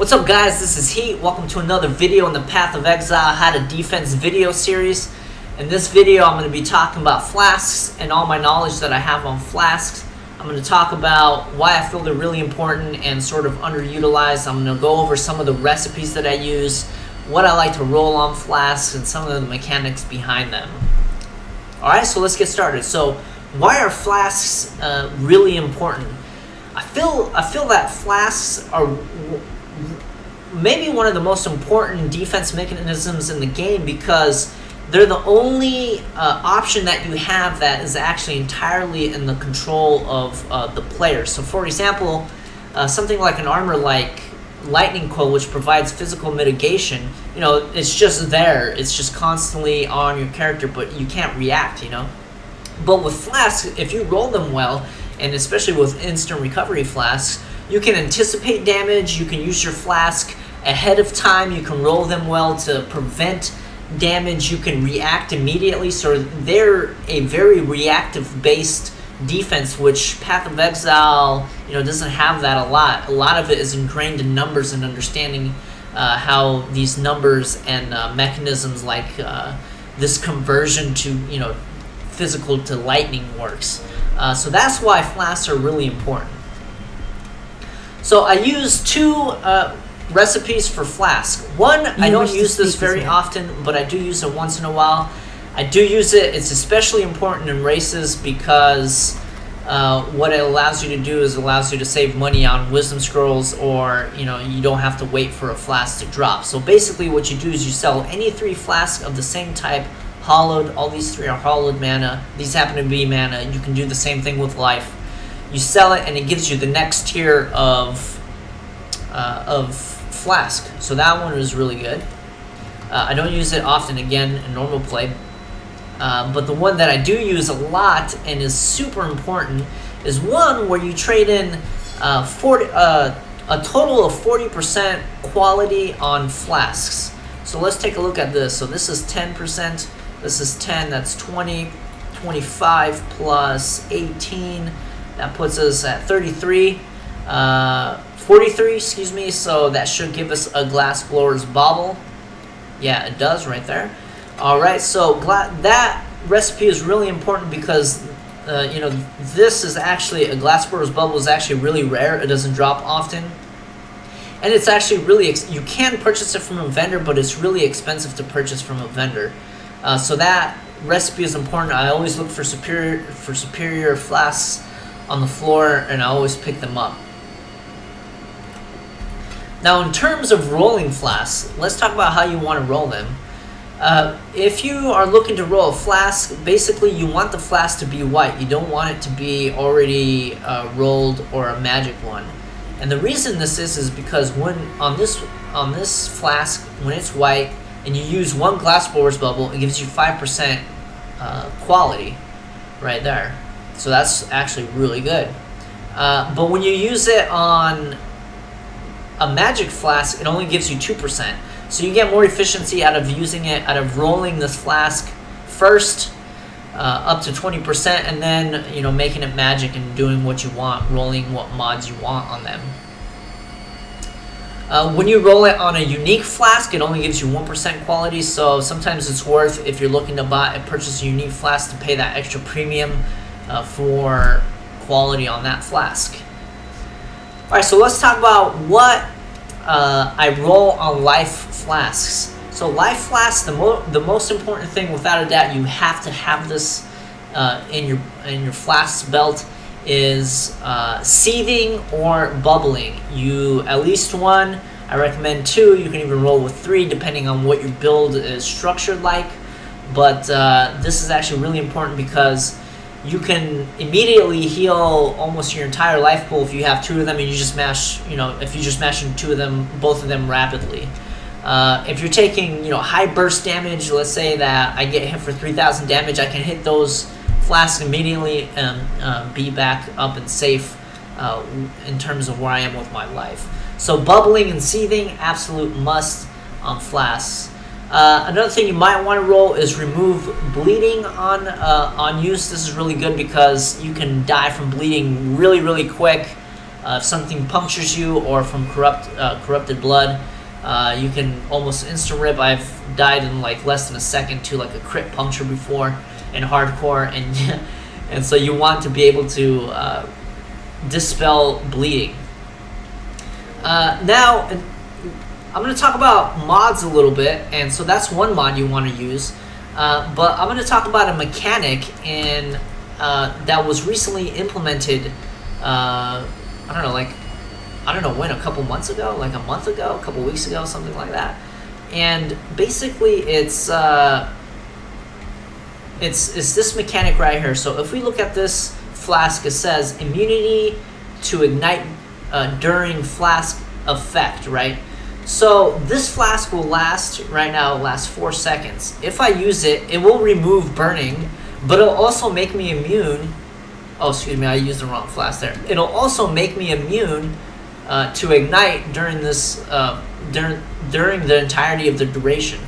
What's up guys, this is Heat. Welcome to another video on the Path of Exile How to Defense video series. In this video I'm going to be talking about Flasks and all my knowledge that I have on Flasks. I'm going to talk about why I feel they're really important and sort of underutilized. I'm going to go over some of the recipes that I use, what I like to roll on Flasks, and some of the mechanics behind them. Alright, so let's get started. So why are Flasks really important? I feel that Flasks are maybe one of the most important defense mechanisms in the game because they're the only option that you have that is actually entirely in the control of the player. So for example, something like an armor like Lightning Coil, which provides physical mitigation, you know, it's just there. It's just constantly on your character, but you can't react, you know. But with Flasks, if you roll them well, and especially with instant recovery Flasks, you can anticipate damage, you can use your Flask ahead of time, you can roll them well to prevent damage, you can react immediately, so they're a very reactive based defense, which Path of Exile, you know, doesn't have that a lot. A lot of it is ingrained in numbers and understanding how these numbers and mechanisms like this conversion to, you know, physical to lightning works. So that's why Flasks are really important. So I use two recipes for Flask. One, I don't use this very often, but I do use it once in a while. I do use it. It's especially important in races because what it allows you to do is allows you to save money on wisdom scrolls, or you know, you don't have to wait for a Flask to drop. So basically what you do is you sell any 3 flasks of the same type, hollowed. All these 3 are hollowed mana. These happen to be mana. You can do the same thing with life. You sell it and it gives you the next tier of Flask. So that one is really good. I don't use it often, again, in normal play. But the one that I do use a lot and is super important is one where you trade in a total of 40% quality on Flasks. So let's take a look at this. So this is 10%. This is 10. That's 20. 25 plus 18. That puts us at 33. 43, excuse me, so that should give us a glass blower's bauble. Yeah, it does right there. Alright, so that recipe is really important because, you know, this is actually, a glass blower's bubble is actually really rare. It doesn't drop often. And it's actually really, you can purchase it from a vendor, but it's really expensive to purchase from a vendor. So that recipe is important. I always look for superior Flasks on the floor, and I always pick them up. Now, in terms of rolling Flasks, let's talk about how you want to roll them. If you are looking to roll a Flask, basically you want the Flask to be white. You don't want it to be already rolled or a magic one. And the reason this is because when on this Flask, when it's white and you use 1 glass blower's bubble, it gives you 5% quality right there. So that's actually really good. But when you use it on a magic Flask, it only gives you 2%. So you get more efficiency out of using it, out of rolling this Flask first up to 20%, and then, you know, making it magic and doing what you want, rolling what mods you want on them. When you roll it on a unique Flask, it only gives you 1% quality, so sometimes it's worth, if you're looking to purchase a unique Flask, to pay that extra premium for quality on that Flask. Alright, so let's talk about what I roll on life Flasks. So life Flasks, the most important thing, without a doubt, you have to have this in your Flask belt, is seething or bubbling. You at least 1. I recommend 2. You can even roll with 3 depending on what your build is structured like. But this is actually really important because you can immediately heal almost your entire life pool if you have 2 of them and you just mash, you know, if you just mash into 2 of them, both of them rapidly. If you're taking, you know, high burst damage, let's say that I get hit for 3,000 damage, I can hit those Flasks immediately and be back up and safe in terms of where I am with my life. So bubbling and seething, absolute must on Flasks. Another thing you might want to roll is remove bleeding on use. This is really good because you can die from bleeding really quick. If something punctures you, or from corrupted blood, you can almost instant rip. I've died in like less than a second to like a crit puncture before in hardcore, and so you want to be able to dispel bleeding. Now I'm going to talk about mods a little bit, and so that's one mod you want to use. But I'm going to talk about a mechanic that was recently implemented. I don't know when, a couple months ago, like a month ago, a couple weeks ago, something like that. And basically, it's this mechanic right here. So if we look at this flask, it says immunity to ignite during flask effect, right? So this flask will last, right now, it lasts 4 seconds. If I use it, it will remove burning, but it'll also make me immune. Oh, excuse me, I used the wrong flask there. It'll also make me immune to ignite during this during the entirety of the duration.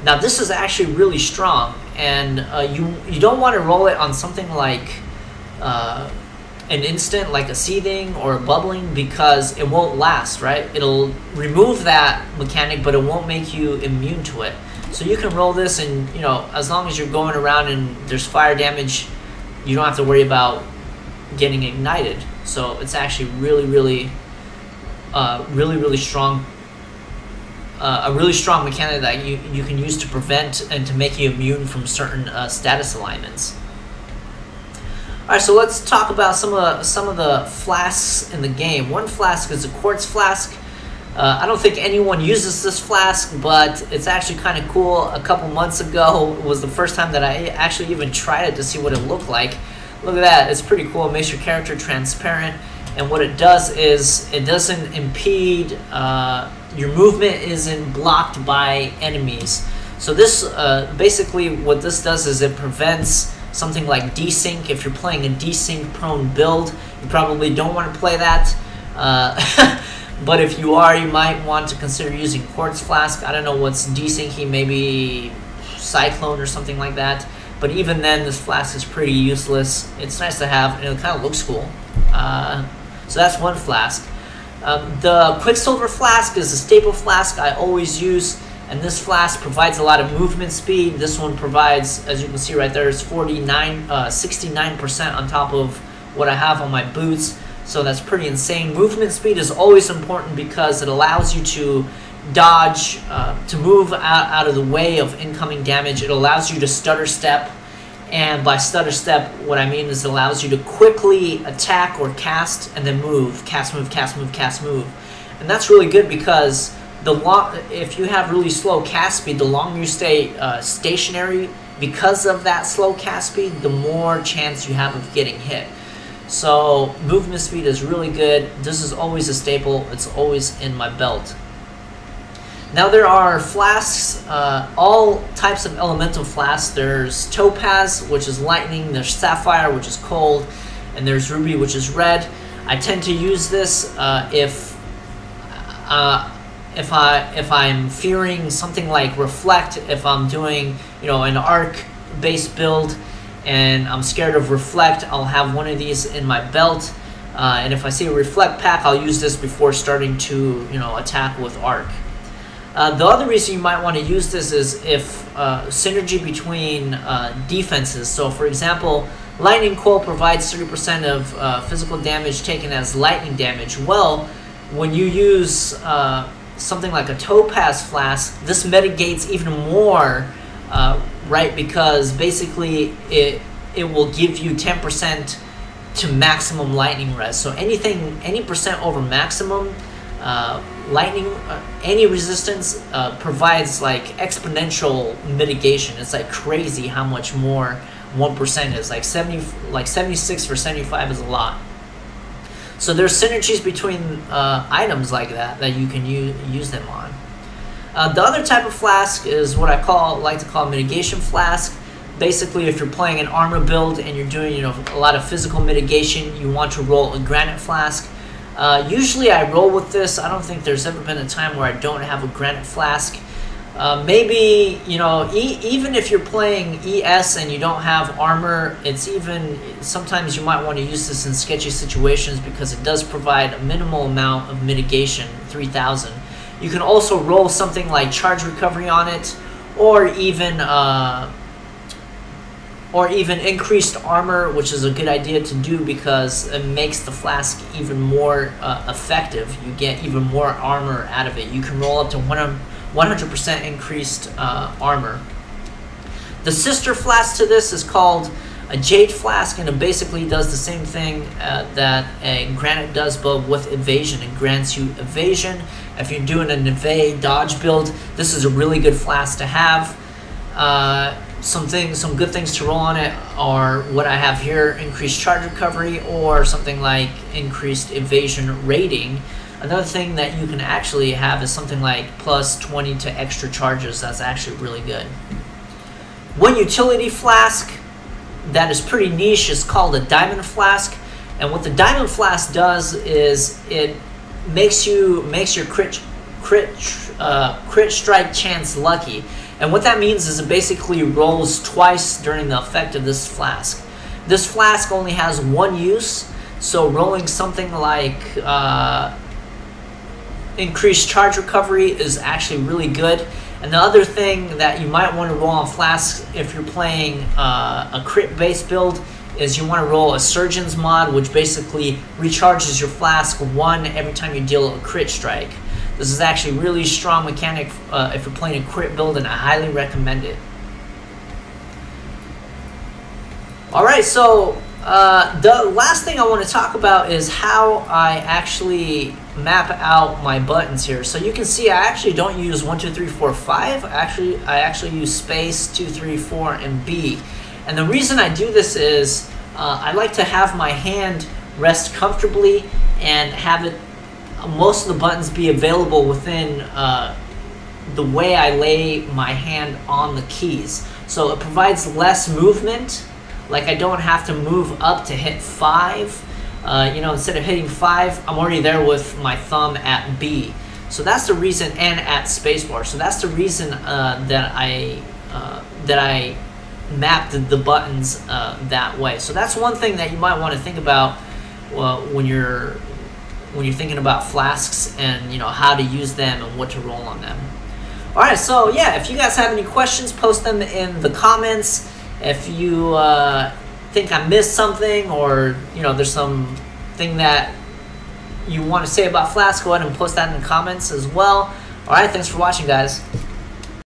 Now this is actually really strong, and you don't want to roll it on something like an instant, like a seething or a bubbling, because it won't last, right? It'll remove that mechanic, but it won't make you immune to it. So you can roll this, and you know, as long as you're going around and there's fire damage, you don't have to worry about getting ignited. So it's actually really strong. A really strong mechanic that you can use to prevent and to make you immune from certain status alignments. All right, so let's talk about some of the flasks in the game. One flask is a quartz flask. I don't think anyone uses this flask, but it's actually kind of cool. A couple months ago was the first time that I actually even tried it to see what it looked like. Look at that, it's pretty cool. It makes your character transparent, and what it does is it doesn't impede, your movement isn't blocked by enemies. So this, basically what this does is it prevents something like desync. If you're playing a desync prone build, you probably don't want to play that. But if you are, you might want to consider using quartz flask. I don't know what's desyncing, maybe cyclone or something like that. But even then, this flask is pretty useless. It's nice to have, and it kind of looks cool. So that's one flask. The Quicksilver flask is a staple flask I always use, and this flask provides a lot of movement speed. This one provides, as you can see right there, is 69% on top of what I have on my boots. So that's pretty insane. Movement speed is always important because it allows you to dodge, to move out of the way of incoming damage. It allows you to stutter step, and by stutter step, what I mean is it allows you to quickly attack or cast and then move, cast, move, cast, move, cast, move. And that's really good because if you have really slow cast speed, the longer you stay stationary because of that slow cast speed, the more chance you have of getting hit. So movement speed is really good. This is always a staple. It's always in my belt. Now there are flasks, all types of elemental flasks. There's Topaz, which is lightning. There's Sapphire, which is cold, and there's Ruby, which is red. I tend to use this if I'm fearing something like Reflect. If I'm doing, you know, an arc-based build and I'm scared of Reflect, I'll have one of these in my belt. And if I see a Reflect pack, I'll use this before starting to, you know, attack with arc. The other reason you might want to use this is if synergy between defenses. So for example, Lightning Coil provides 30% of physical damage taken as lightning damage. Well, when you use something like a Topaz flask, this mitigates even more, right? Because basically it will give you 10% to maximum lightning res. So any percent over maximum lightning, any resistance provides like exponential mitigation. It's like crazy how much more 1% is. Like 76 for 75 is a lot. So there's synergies between items like that you can use them on. The other type of flask is what I like to call mitigation flask. Basically, if you're playing an armor build and you're doing, you know, a lot of physical mitigation, you want to roll a granite flask. Usually I roll with this. I don't think there's ever been a time where I don't have a granite flask. Maybe, you know, even if you're playing ES and you don't have armor, it's even, sometimes you might want to use this in sketchy situations because it does provide a minimal amount of mitigation, 3000. You can also roll something like charge recovery on it, or even increased armor, which is a good idea to do because it makes the flask even more effective. You get even more armor out of it. You can roll up to 100% increased armor. The sister flask to this is called a Jade Flask, and it basically does the same thing that a Granite does, but with evasion. It grants you evasion. If you're doing an evade dodge build, this is a really good flask to have. Some good things to roll on it are what I have here: increased charge recovery, or something like increased evasion rating. Another thing that you can actually have is something like plus 20 to extra charges. That's actually really good. One utility flask that is pretty niche is called a Diamond Flask, and what the Diamond Flask does is it makes your crit strike chance lucky. And what that means is it basically rolls twice during the effect of this flask. This flask only has one use, so rolling something like increased charge recovery is actually really good. And the other thing that you might want to roll on flasks if you're playing a crit based build is you want to roll a Surgeon's mod, which basically recharges your flask 1 every time you deal a crit strike. This is actually a really strong mechanic if you're playing a crit build, and I highly recommend it. Alright, so the last thing I want to talk about is how I actually map out my buttons here. So you can see I actually don't use 1, 2, 3, 4, 5. I actually use space, 2, 3, 4, and B. And the reason I do this is I like to have my hand rest comfortably and have it, most of the buttons be available within the way I lay my hand on the keys. So it provides less movement. Like I don't have to move up to hit 5. You know, instead of hitting 5, I'm already there with my thumb at B. So that's the reason, and at spacebar. So that's the reason that I mapped the buttons that way. So that's one thing that you might want to think about when you're thinking about flasks, and you know how to use them and what to roll on them. All right, so yeah, if you guys have any questions, post them in the comments. If you think I missed something, or you know there's something that you want to say about Flask, go ahead and post that in the comments as well. All right, thanks for watching, guys.